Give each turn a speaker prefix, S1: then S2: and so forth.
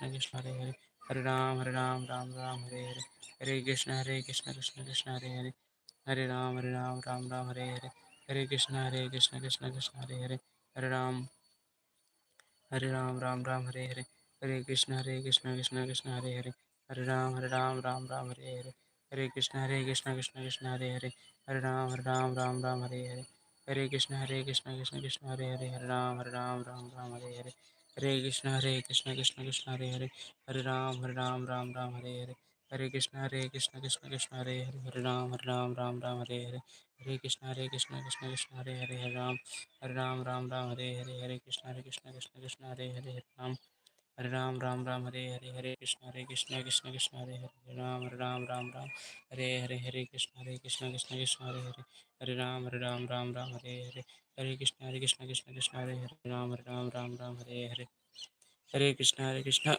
S1: Hare Ram Ram Ram Hare Krishna Krishna Krishna Hare Hare Ram Ram Ram Hare Krishna Krishna Krishna Hare Ram Ram Hare Krishna Krishna Krishna Hare Ram Ram Hare Krishna Krishna Krishna Hare Ram Ram Hare Krishna Krishna Krishna Hare Ram Ram Hare Krishna Krishna Krishna Hare Ram Hare Krishna Krishna Krishna Hare Ram Hare Krishna Krishna Hare Ram Hare Krishna Krishna Hare Ram Hare Krishna Krishna Hare Ram Hare Krishna Krishna Krishna Hare Ram Hare Krishna Krishna Krishna Hare Ram Hare Krishna